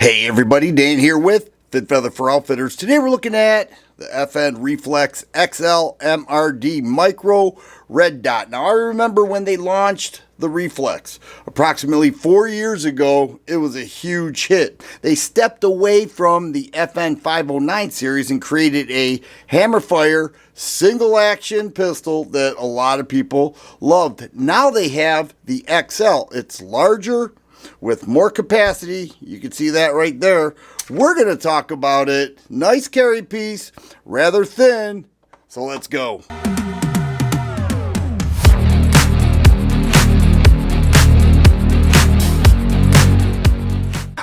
Hey everybody, Dan here with Fit Feather for Outfitters. Today we're looking at the FN Reflex XL MRD Micro Red Dot. Now I remember when they launched the Reflex approximately 4 years ago. It was a huge hit. They stepped away from the FN 509 series and created a hammer fire single action pistol that a lot of people loved. Now they have the XL. It's larger with more capacity. You can see that right there. We're going to talk about it. Nice carry piece, rather thin. So let's go.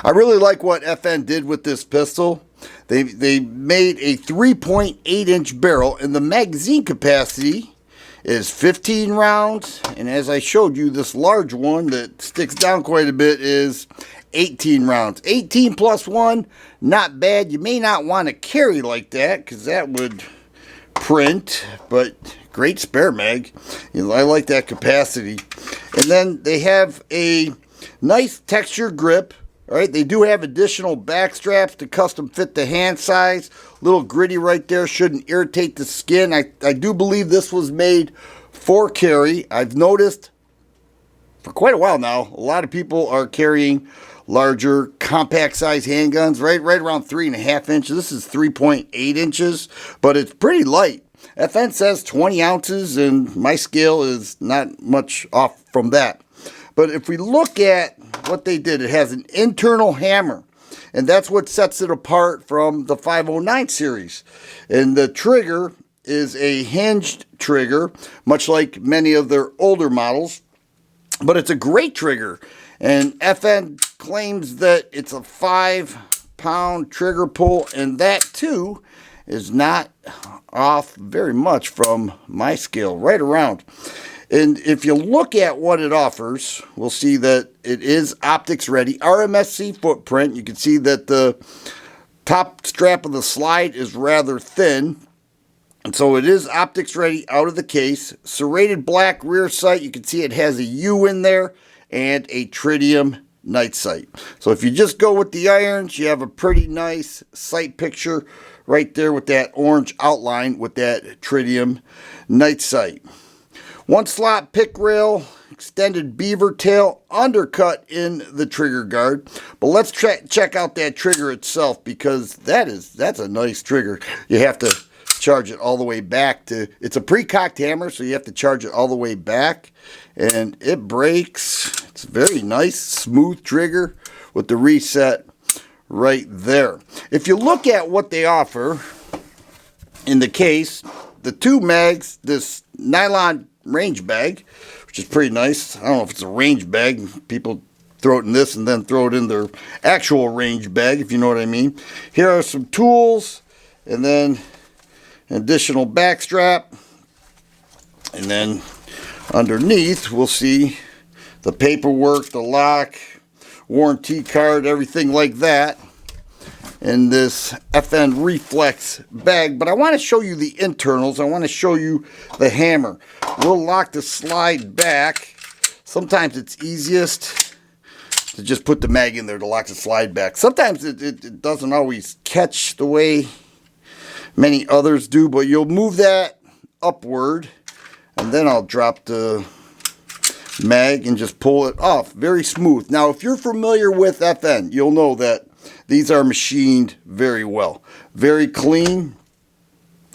I really like what FN did with this pistol. They made a 3.8 inch barrel, and the magazine capacity is 15 rounds, and as I showed you, this large one that sticks down quite a bit is 18 rounds. 18 plus 1, not bad. You may not want to carry like that because that would print, but great spare mag. I like that capacity. And then they have a nice texture grip. All right, they do have additional back straps to custom fit the hand size. Little gritty right there, shouldn't irritate the skin. I do believe this was made for carry. I've noticed for quite a while now, a lot of people are carrying larger compact size handguns, right around 3.5 inches. This is 3.8 inches, but it's pretty light. FN says 20 ounces, and my scale is not much off from that. But if we look at what they did, it has an internal hammer, and that's what sets it apart from the 509 series. And the trigger is a hinged trigger, much like many of their older models, but it's a great trigger. And FN claims that it's a 5-pound trigger pull, and that too is not off very much from my scale, right around. And if you look at what it offers, we'll see that it is optics ready, RMSC footprint. You can see that the top strap of the slide is rather thin. And so it is optics ready out of the case. Serrated black rear sight. You can see it has a U in there and a tritium night sight. So if you just go with the irons, you have a pretty nice sight picture right there with that orange outline with that tritium night sight. One slot pick rail, extended beaver tail, undercut in the trigger guard. But let's check out that trigger itself, because that's a nice trigger. You have to charge it all the way back to, it's a pre-cocked hammer, so you have to charge it all the way back, and it breaks. It's a very nice smooth trigger with the reset right there. If you look at what they offer in the case, the two mags, this nylon range bag, which is pretty nice. I don't know if it's a range bag. People throw it in this and then throw it in their actual range bag, if you know what I mean. Here are some tools, and then an additional back strap, and then underneath we'll see the paperwork, the lock, warranty card, everything like that in this FN Reflex bag. But I want to show you the internals. I want to show you the hammer. We'll lock the slide back. Sometimes it's easiest to just put the mag in there to lock the slide back. Sometimes it doesn't always catch the way many others do, but you'll move that upward, and then I'll drop the mag and just pull it off. Very smooth. Now, if you're familiar with FN, you'll know that these are machined very well. Very clean.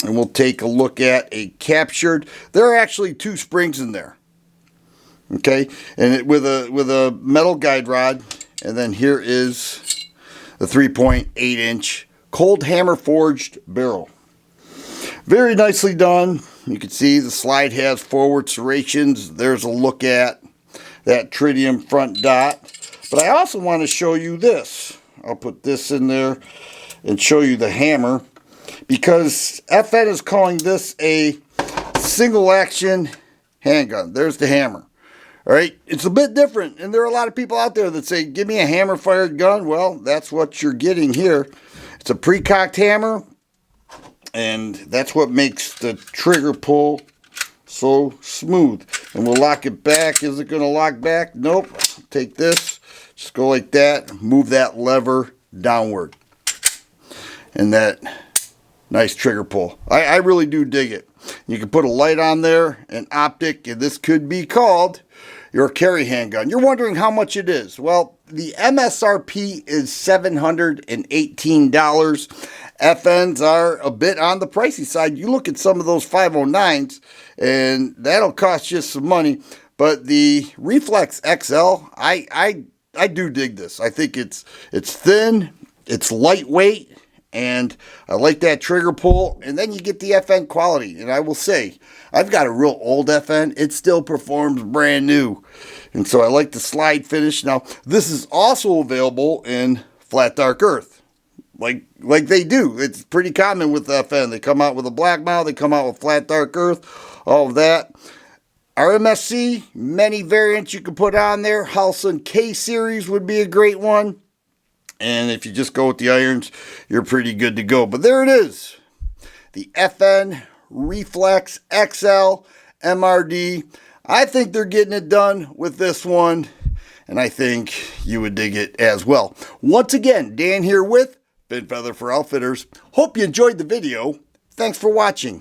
And we'll take a look at a captured. There are actually 2 springs in there. Okay? And with a metal guide rod. And then here is the 3.8 inch cold hammer forged barrel. Very nicely done. You can see the slide has forward serrations. There's a look at that tritium front dot. But I also want to show you this. I'll put this in there and show you the hammer, because FN is calling this a single action handgun. There's the hammer. All right, it's a bit different, and there are a lot of people out there that say, give me a hammer fired gun. Well, that's what you're getting here. It's a pre-cocked hammer, and that's what makes the trigger pull so smooth. And we'll lock it back. Is it going to lock back? Nope. Take this, just go like that, move that lever downward. And that nice trigger pull. I really do dig it. You can put a light on there, an optic, and this could be called your carry handgun. You're wondering how much it is. Well, the MSRP is $718. FNs are a bit on the pricey side. You look at some of those 509s, and that'll cost you some money. But the Reflex XL, I do dig this. I think it's thin, it's lightweight, and I like that trigger pull. And then you get the FN quality. And I will say, I've got a real old FN. It still performs brand new. And so I like the slide finish. Now, this is also available in flat dark earth. Like they do. It's pretty common with FN. They come out with a black mount. They come out with flat dark earth. All of that. RMSC, many variants you can put on there. Halcyon K series would be a great one. And if you just go with the irons, you're pretty good to go. But there it is. The FN Reflex XL MRD. I think they're getting it done with this one. And I think you would dig it as well. Once again, Dan here with Fin Feather for Outfitters. Hope you enjoyed the video. Thanks for watching.